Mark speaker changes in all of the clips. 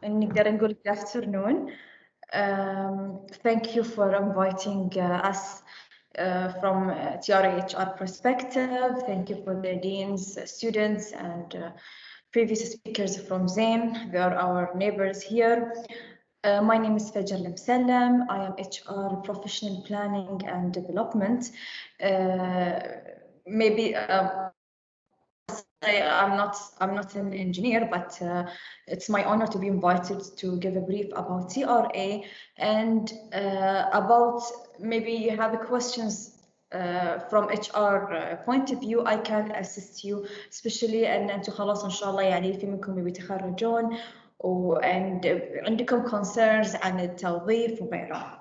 Speaker 1: نقدر نقول good afternoon. Thank you for inviting us from TRHR perspective. Thank you for the deans, students, and previous speakers from Zain. They are our neighbors here. My name is Fajar Lemsalem. I am HR Professional Planning and Development. Maybe I'm not an engineer, but it's my honor to be invited to give a brief about TRA and about maybe you have questions from HR point of view. I can assist you, especially أن أنتم خلاص إن شاء الله يعني في منكم بيتخرجون and عندكم concerns عن التوظيف وغيره.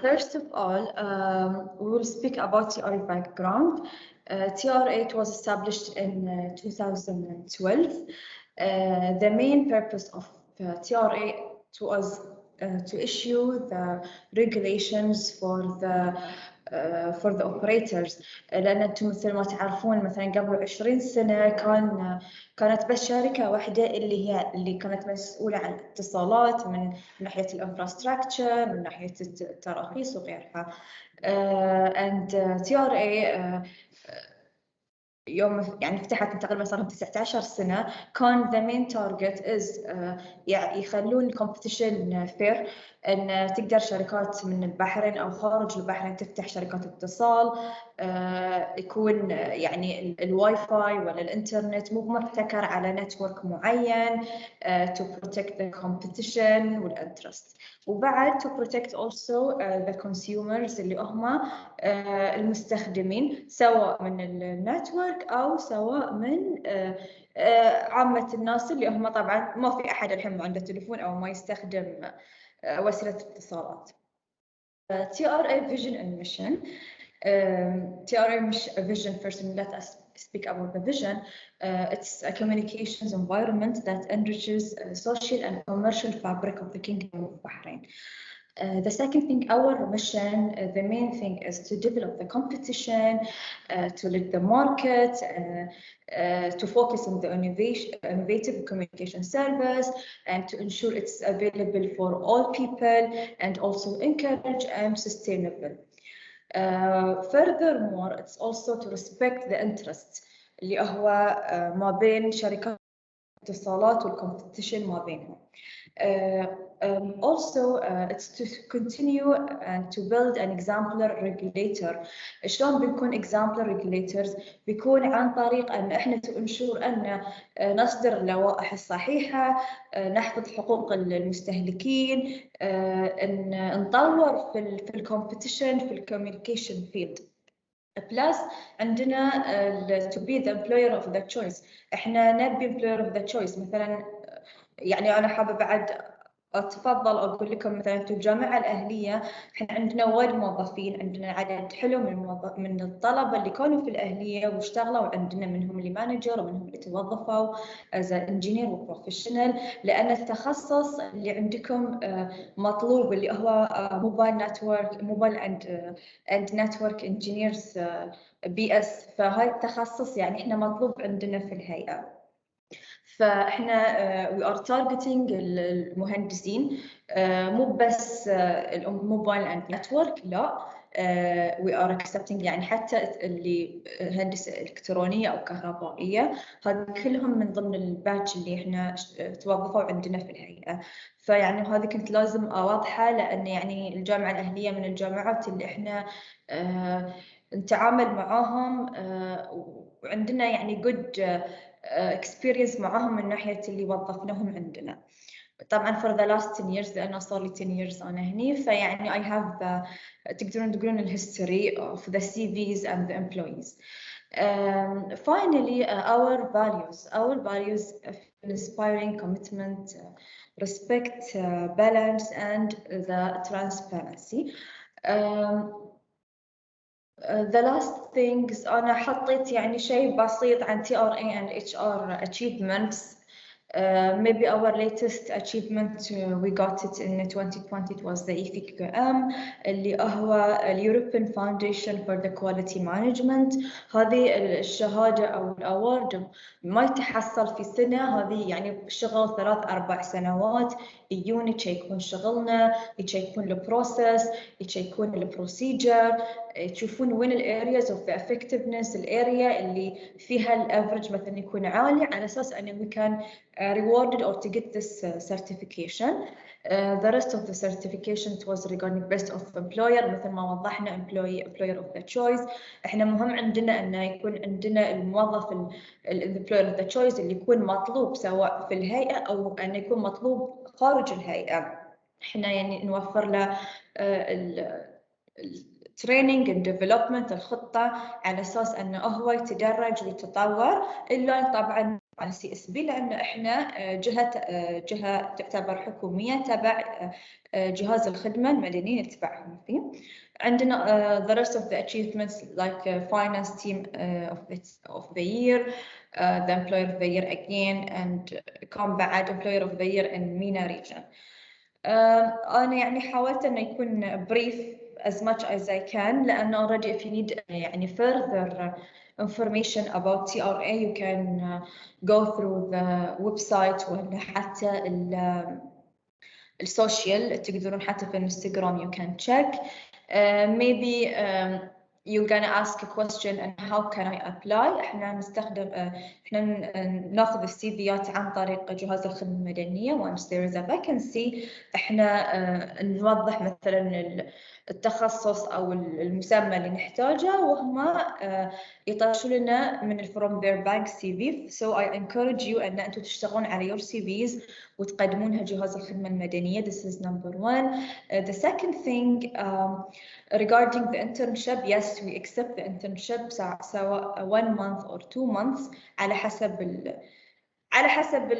Speaker 1: First of all, we will speak about TRA background. TRA, it was established in 2012. The main purpose of TRA was to issue the regulations for the operators. لأن أنتم مثل ما تعرفون مثلا قبل 20 سنة كانت بس شركة واحدة اللي كانت مسؤولة عن الاتصالات من ناحية الانفراستراكشر من ناحية التراخيص وغيرها. and TRA يوم يعني فتحت تقريبا صار 19 سنة كان the main target is يعني يخلون الكومبيتيشن fair ان تقدر شركات من البحرين او خارج البحرين تفتح شركات اتصال يكون يعني الواي فاي ولا الانترنت مو مبتكر على نتورك معين to protect the competition والانترست وبعد to protect also the consumers اللي هم المستخدمين سواء من النتورك أو سواء من عامة الناس اللي هم طبعا ما في أحد الحين ما عنده تليفون أو ما يستخدم وسيلة اتصالات. TRA vision and mission. TRA vision first, and let us speak about the vision. It's a communications environment that enriches social and commercial fabric of the Kingdom of Bahrain. The second thing, our mission, the main thing is to develop the competition, to lead the market, to focus on the innovative communication service, and to ensure it's available for all people, and also encourage and sustainable. Furthermore, it's also to respect the interests اللي هو ما بين شركات الاتصالات والcompetition ما بينهم. Also, it's to continue and to build an exemplar regulator. شلون بنكون exemplar regulators؟ بيكون عن طريق أن إحنا ensure أن نصدر اللوائح الصحيحة، نحفظ حقوق المستهلكين، أن نطور في الكومبيتيشن في الكوميونيكيشن فيلد. بلس عندنا to be the employer of the choice. إحنا نبي employer of the choice. مثلا يعني أنا حابة بعد أتفضل أقول لكم مثلا في الجامعة الأهلية إحنا عندنا وايد موظفين، عندنا عدد حلو من الطلبة اللي كانوا في الأهلية واشتغلوا، وعندنا منهم اللي مانجر ومنهم اللي توظفوا as an engineer وبروفيشنال، لأن التخصص اللي عندكم مطلوب اللي هو موبايل نتورك موبايل and network engineers BS. فهاي التخصص يعني إحنا مطلوب عندنا في الهيئة. فاحنا we are targeting المهندسين مو بس الموبايل اند نتورك، لا we are accepting يعني حتى اللي هندسه الكترونيه او كهربائيه، هذه كلهم من ضمن الباتش اللي احنا توظفوا عندنا في الهيئه. فيعني هذه كنت لازم اوضحها لان يعني الجامعه الاهليه من الجامعات اللي احنا نتعامل معاهم وعندنا يعني good experience معاهم من ناحية اللي وظفناهم عندنا. طبعا for the last 10 years لأنه صار لي 10 years أنا هني، فيعني I have تقدرون تقولون الهيستوري of the CVs and the employees. Finally, our values inspiring commitment, respect, balance, and the transparency. The last things أنا حطيت يعني شيء بسيط عن TRA and HR achievements. Maybe our latest achievement we got it in 2020. It was the EFIC اللي هو European Foundation for the Quality Management. هذه الشهادة أو الأورد ما يتحصل في سنة، هذه يعني شغل 3-4 سنوات يجون يشيكون شغلنا، يشيكون البروسيس، يشيكون البروسيجر، تشوفون وين الارياز اوف effectiveness، الاريا اللي فيها الافرج مثلا يكون عالي على اساس ان we can rewarded or to get this certification. The rest of the certification it was regarding best of employer مثل ما وضحنا employer of the choice. احنا مهم عندنا انه يكون عندنا الموظف employer of the choice اللي يكون مطلوب سواء في الهيئة او انه يكون مطلوب خارج الهيئة. احنا يعني نوفر له التريننج اند ديفلوبمنت الخطة على اساس انه هو يتدرج ويتطور، الا طبعا على CSB لأن إحنا جهة تعتبر حكومية تبع جهاز الخدمة المدنية تبعهم فيه. عندنا the rest of the achievements like finance team of the year, the employer of the year again, and كان بعد employer of the year in MENA region. أنا يعني حاولت إنه يكون brief as much as I can لأن already if you need يعني further information about TRA you can go through the website ولا حتى السوشيال تقدرون حتى في الانستغرام you can check. Maybe you're gonna ask a question and how can I apply. احنا نستخدم احنا ناخذ السيفيات عن طريق جهاز الخدمة المدنية. once there is a vacancy احنا نوضح مثلا التخصص او المسمى اللي نحتاجه وهم يطرشوا لنا من from their bank CV. so I encourage you ان انتم تشتغلون على your CVs وتقدمونها جهاز الخدمة المدنية. This is number one. The second thing regarding the internship, yes, we accept the internship سواء 1 month or 2 months على حسب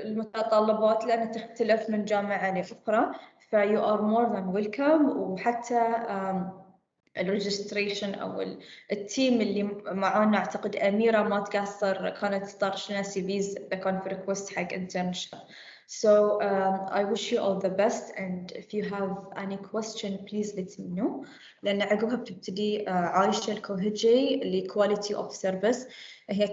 Speaker 1: المتطلبات لأنها تختلف من جامعة لأخرى. ف you are more than welcome. وحتى الريجستريشن أو التيم اللي معانا أعتقد أميرة ما تقصر كانت تطرش لنا CVs إذا كان في request حق internship. So I wish you all the best and if you have any question please let me know. لأن عقبها بتبتدي عايشة الكوهجي اللي quality of service. هي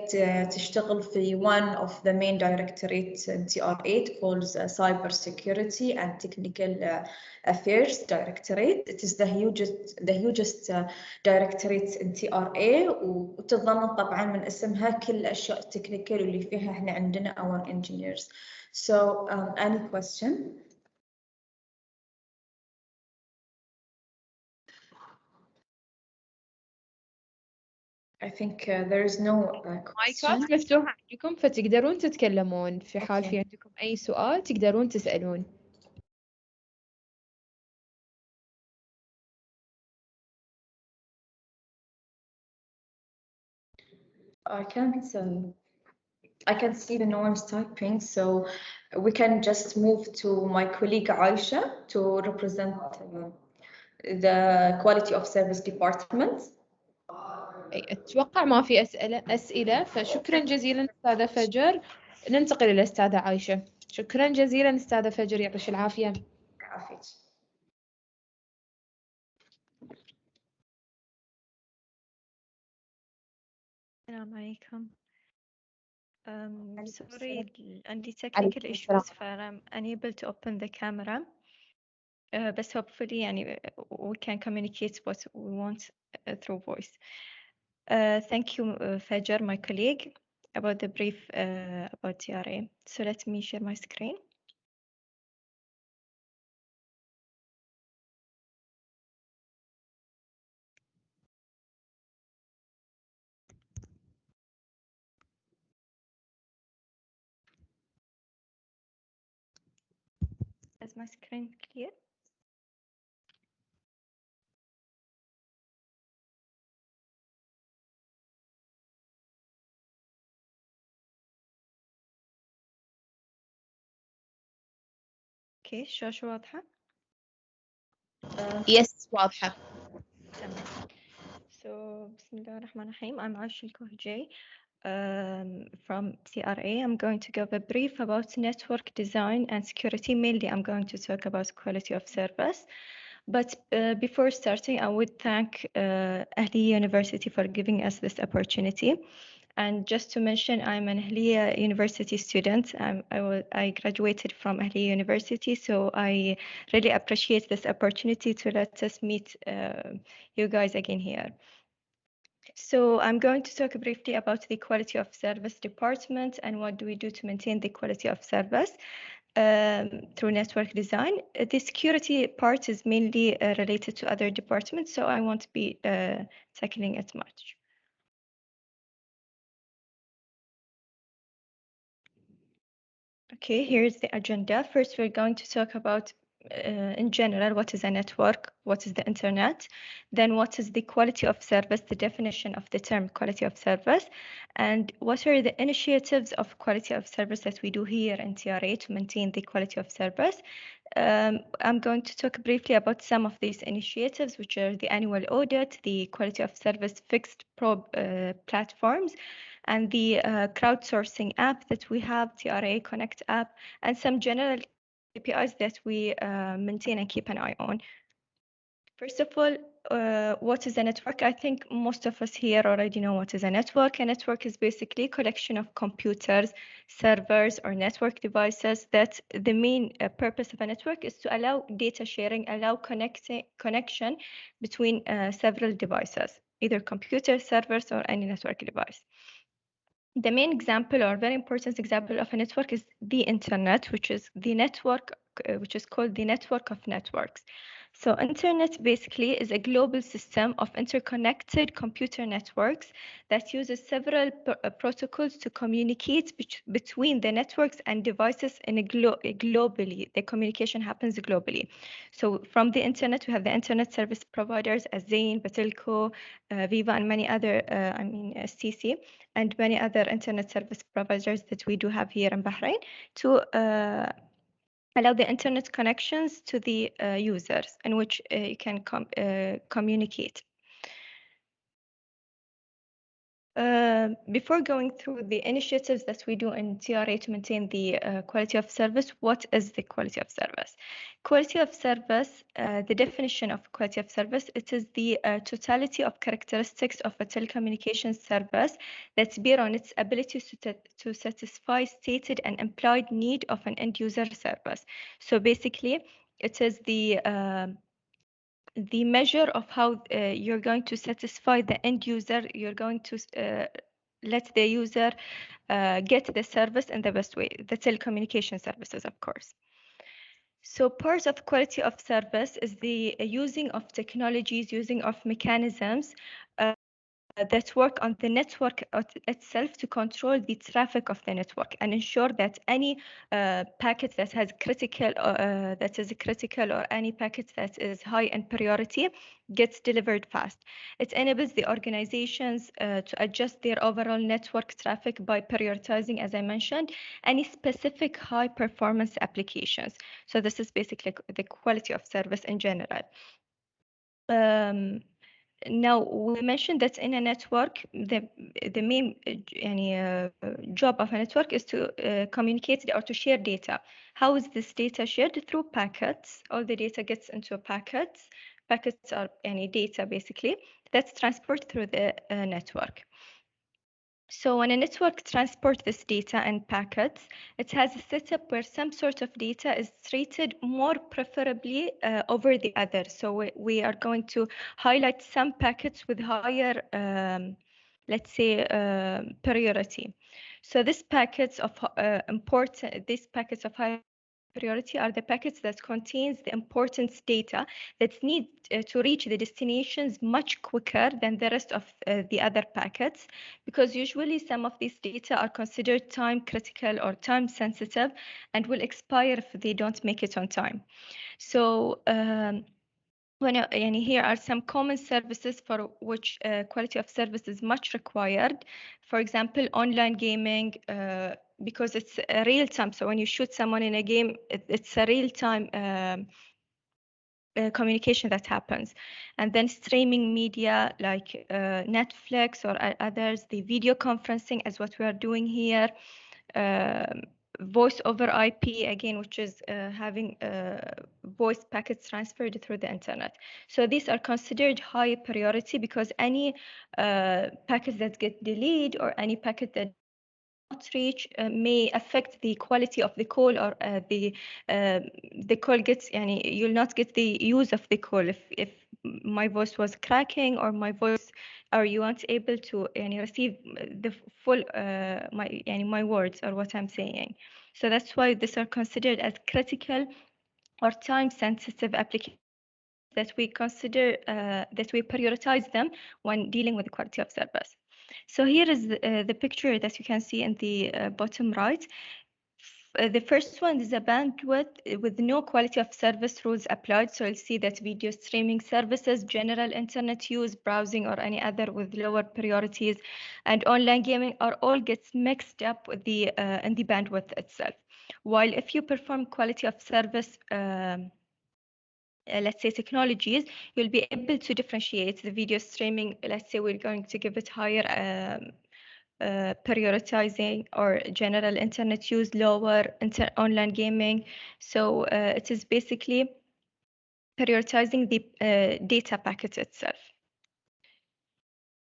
Speaker 1: تشتغل في one of the main directorates in TR8 called Cyber Security and Technical Affairs Directorate. It is the hugest directorate in TRA وتتضمن طبعا من اسمها كل الأشياء التكنيكال اللي فيها احنا عندنا our engineers. So any question? I think there is no question.
Speaker 2: مايكات مفتوحة عندكم فتقدرون تتكلمون في حال في عندكم أي سؤال تقدرون تسألون.
Speaker 1: I can see the no one's typing, so we can just move to my colleague Aisha to represent the quality of service department.
Speaker 2: أتوقع ما في أسئلة فشكرا جزيلا أستاذة فجر. ننتقل إلى أستاذة عايشة. شكرا جزيلا أستاذة فجر يعطيك العافية.
Speaker 1: عافية.
Speaker 3: السلام عليكم. sorry عندي technical issues فأنا unable to open the camera. بس hopefully يعني we can communicate what we want through voice. Thank you Fajar, my colleague, about the brief about TRA. So let me share my screen. Is my screen clear? اوكي الشاشة واضحة؟
Speaker 2: يس واضحة.
Speaker 3: تمام. So بسم الله الرحمن الرحيم. I'm عايشة الكوهجي. from CRA. I'm going to give a brief about network design and security. Mainly, I'm going to talk about quality of service. But before starting, I would thank Ahlia University for giving us this opportunity. And just to mention, I'm an Ahlia University student. I graduated from Ahlia University, so I really appreciate this opportunity to let us meet you guys again here. So I'm going to talk briefly about the quality of service department and what do we do to maintain the quality of service through network design. The security part is mainly related to other departments, so I won't be tackling it much. Okay, here's the agenda. First, we're going to talk about in general, what is a network, what is the internet, then what is the quality of service, the definition of the term quality of service, and what are the initiatives of quality of service that we do here in TRA to maintain the quality of service. I'm going to talk briefly about some of these initiatives, which are the annual audit, the quality of service fixed probe platforms, and the crowdsourcing app that we have, TRA Connect app, and some general KPIs that we maintain and keep an eye on. First of all, what is a network? I think most of us here already know what is a network. A network is basically a collection of computers, servers, or network devices that the main purpose of a network is to allow data sharing, allow connection between several devices, either computer, servers, or any network device. The main example or very important example of a network is the internet, which is the network, which is called the network of networks. So internet basically is a global system of interconnected computer networks that uses several protocols to communicate between the networks and devices in globally. The communication happens globally. So from the internet, we have the internet service providers as Zain, Batelco, Viva, and many other, STC, and many other internet service providers that we do have here in Bahrain to allow the internet connections to the users in which you can communicate. Before going through the initiatives that we do in TRA to maintain the quality of service, what is the quality of service? Quality of service, the definition of quality of service, it is the totality of characteristics of a telecommunications service that's based on its ability to satisfy stated and implied need of an end user service. So basically, it is the measure of how you're going to satisfy the end user, you're going to let the user get the service in the best way, the telecommunication services, of course. So part of quality of service is the using of technologies, using of mechanisms that work on the network itself to control the traffic of the network and ensure that any packet that has critical that is critical or any packet that is high in priority gets delivered fast. It enables the organizations to adjust their overall network traffic by prioritizing, as I mentioned, any specific high performance applications. So this is basically the quality of service in general. Now, we mentioned that in a network, the main job of a network is to communicate or to share data. How is this data shared? Through packets. All the data gets into packets. Packets are any data, basically, that's transported through the network. So when a network transports this data and packets, it has a setup where some sort of data is treated more preferably over the others. So we are going to highlight some packets with higher, let's say, priority. So these packets of high priority are the packets that contains the important data that need to reach the destinations much quicker than the rest of the other packets, because usually some of these data are considered time critical or time sensitive and will expire if they don't make it on time. So here are some common services for which quality of service is much required. For example, online gaming, because it's a real time. So when you shoot someone in a game, it's a real time communication that happens. And then streaming media like Netflix or others, the video conferencing as what we are doing here, voice over IP again, which is having voice packets transferred through the internet. So these are considered high priority because any packets that get delayed or any packet that not reach may affect the quality of the call, or the call gets, you'll not get the use of the call if my voice was cracking, or my voice, or you aren't able to receive the full my words or what I'm saying. So that's why these are considered as critical or time sensitive applications that we consider that we prioritize them when dealing with the quality of service. So here is the picture that you can see in the bottom right. The first one is a bandwidth with no quality of service rules applied. So you'll see that video streaming services, general internet use, browsing, or any other with lower priorities, and online gaming are all gets mixed up with the in the bandwidth itself. While if you perform quality of service let's say technologies, you'll be able to differentiate the video streaming. Let's say we're going to give it higher prioritizing, or general internet use lower, online gaming. So it is basically prioritizing the data packet itself.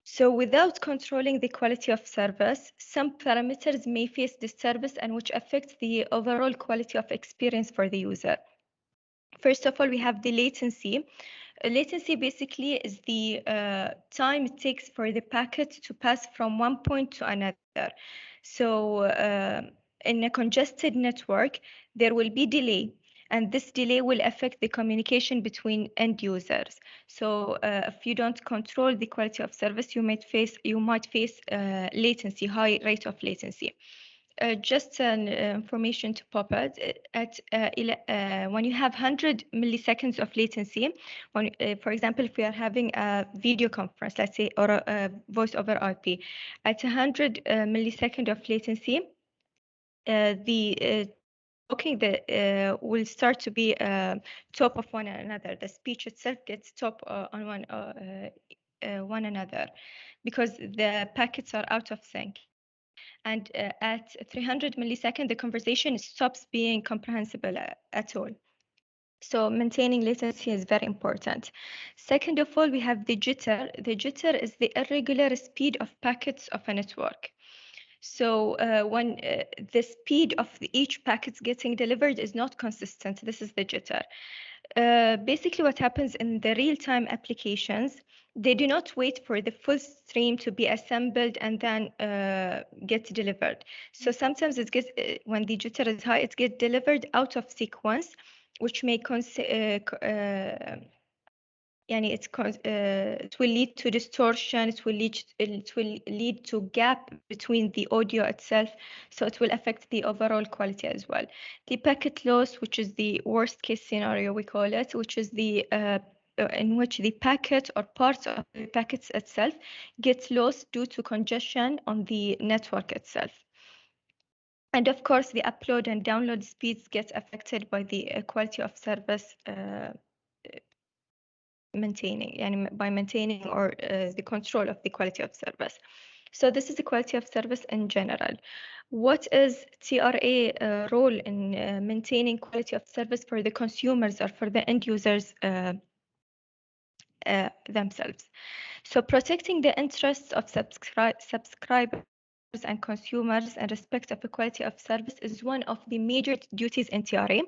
Speaker 3: So without controlling the quality of service, some parameters may face disturbance, and which affects the overall quality of experience for the user. First of all, we have the latency. Latency basically is the time it takes for the packet to pass from one point to another. So in a congested network, there will be delay, and this delay will affect the communication between end users. So if you don't control the quality of service, you might face latency, high rate of latency. Just an information to pop out at when you have 100 milliseconds of latency, when, for example, if we are having a video conference, let's say, or a voice over IP, at 100 millisecond of latency, the talking will start to be top of one another. The speech itself gets top on one another, because the packets are out of sync. And at 300 milliseconds, the conversation stops being comprehensible at all. So maintaining latency is very important. Second of all, we have the jitter. The jitter is the irregular speed of packets of a network. So when the speed of each packet getting delivered is not consistent, this is the jitter. Basically, what happens in the real-time applications, they do not wait for the full stream to be assembled and then get delivered. So sometimes it gets, when the jitter is high, it gets delivered out of sequence, which may it will lead to distortion. It will lead to gap between the audio itself. So it will affect the overall quality as well. The packet loss, which is the worst case scenario, we call it, which is the in which the packet or parts of the packets itself gets lost due to congestion on the network itself. And of course, the upload and download speeds get affected by the quality of service by maintaining or the control of the quality of service. So this is the quality of service in general. What is TRA role in maintaining quality of service for the consumers or for the end users themselves? So protecting the interests of subscribers and consumers and respect of the quality of service is one of the major duties in TRA,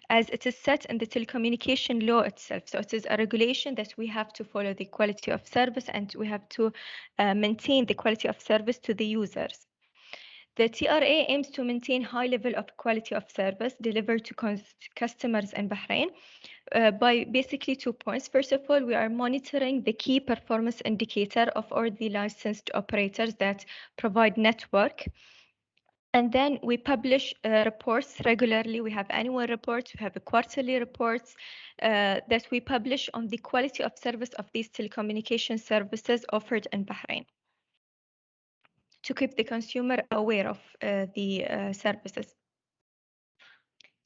Speaker 3: as it is set in the telecommunication law itself. So it is a regulation that we have to follow the quality of service, and we have to maintain the quality of service to the users. The TRA aims to maintain high level of quality of service delivered to customers in Bahrain by basically 2 points. First of all, we are monitoring the key performance indicator of all the licensed operators that provide network. And then we publish reports regularly. We have annual reports, we have quarterly reports that we publish on the quality of service of these telecommunication services offered in Bahrain, to keep the consumer aware of the services.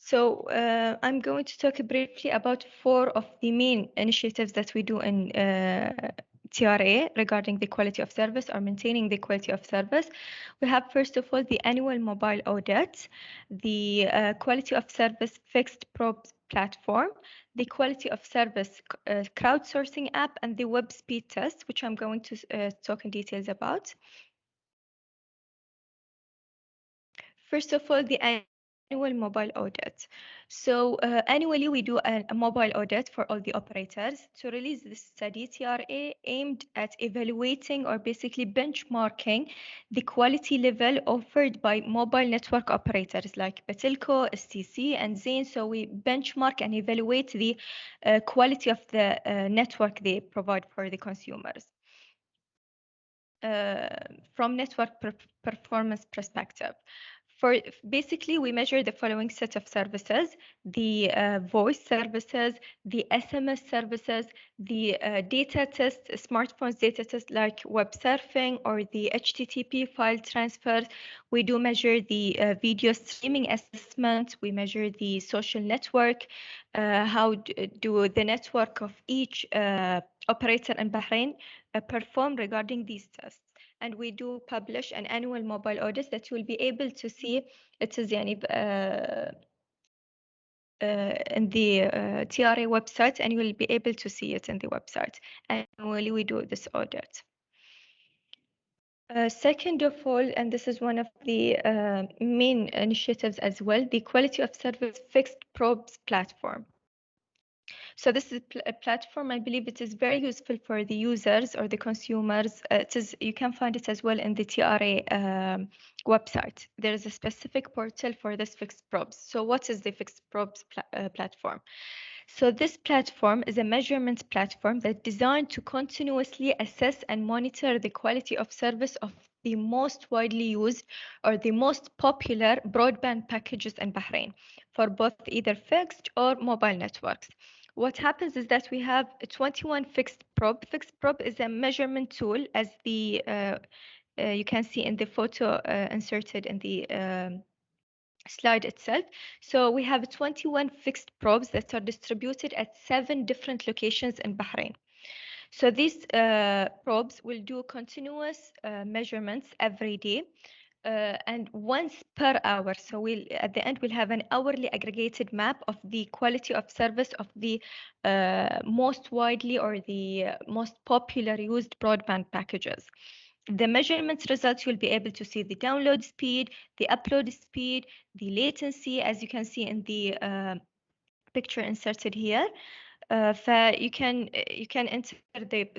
Speaker 3: So I'm going to talk briefly about 4 of the main initiatives that we do in TRA regarding the quality of service or maintaining the quality of service. We have, first of all, the annual mobile audit, the quality of service fixed probes platform, the quality of service crowdsourcing app, and the web speed test, which I'm going to talk in details about. First of all, the annual mobile audit. So annually, we do a mobile audit for all the operators. To release this study, TRA aimed at evaluating or basically benchmarking the quality level offered by mobile network operators like Betelco, STC, and Zain. So we benchmark and evaluate the quality of the network they provide for the consumers. From network performance perspective. Basically, we measure the following set of services: the voice services, the SMS services, the data test, smartphones data test like web surfing or the HTTP file transfers. We do measure the video streaming assessment. We measure the social network, how do the network of each operator in Bahrain perform regarding these tests. And we do publish an annual mobile audit that you will be able to see. It is in the TRA website, and you will be able to see it in the website. Annually, we do this audit. Second of all, and this is one of the main initiatives as well, the quality of service fixed probes platform. So this is a platform. I believe it is very useful for the users or the consumers. You can find it as well in the TRA website. There is a specific portal for this fixed probes. So what is the fixed probes platform? So this platform is a measurement platform that's designed to continuously assess and monitor the quality of service of the most widely used or the most popular broadband packages in Bahrain for both either fixed or mobile networks. What happens is that we have 21 fixed probe. Fixed probe is a measurement tool, as the you can see in the photo inserted in the slide itself. So we have 21 fixed probes that are distributed at 7 different locations in Bahrain. So these probes will do continuous measurements every day. And once per hour. So at the end, we'll have an hourly aggregated map of the quality of service of the most widely or the most popular used broadband packages. The measurements results, you'll be able to see the download speed, the upload speed, the latency, as you can see in the picture inserted here. You can enter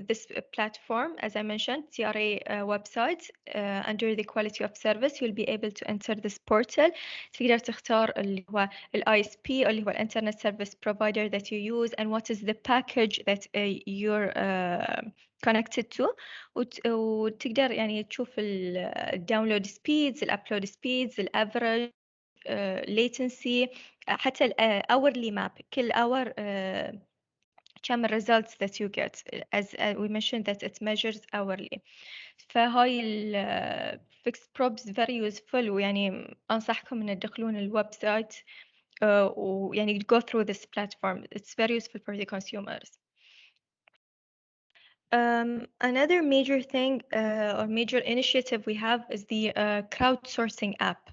Speaker 3: this platform, as I mentioned, TRA website. Under the quality of service, you'll be able to enter this portal. تقدر تختار اللي هو ال ISP اللي هو Internet Service Provider that you use, and what is the package that you're connected to. وتقدر يعني تشوف ال download speeds, ال upload speeds, ال average latency, حتى ال hourly map. كل hour كم results that you get, as we mentioned that it measures hourly. فهاي ال fixed probes very useful, ويعني أنصحكم إن تدخلون الويب سايت ويعني go through this platform. It's very useful for the consumers. Another major thing or major initiative we have is the crowdsourcing app,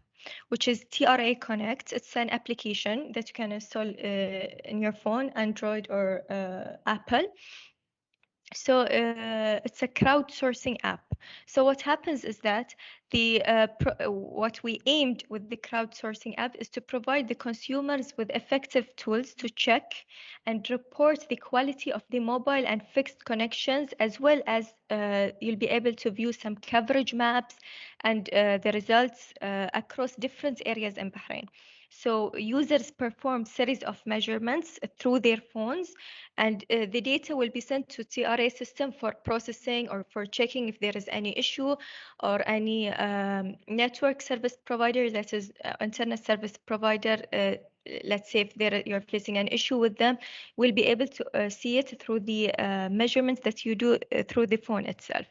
Speaker 3: which is TRA Connect. It's an application that you can install in your phone, Android or Apple. So it's a crowdsourcing app. So what happens is that what we aimed with the crowdsourcing app is to provide the consumers with effective tools to check and report the quality of the mobile and fixed connections, as well as you'll be able to view some coverage maps and the results across different areas in Bahrain. So users perform series of measurements through their phones, and the data will be sent to TRA system for processing or for checking if there is any issue, or any network service provider, that is internet service provider, let's say if you're facing an issue with them, will be able to see it through the measurements that you do through the phone itself.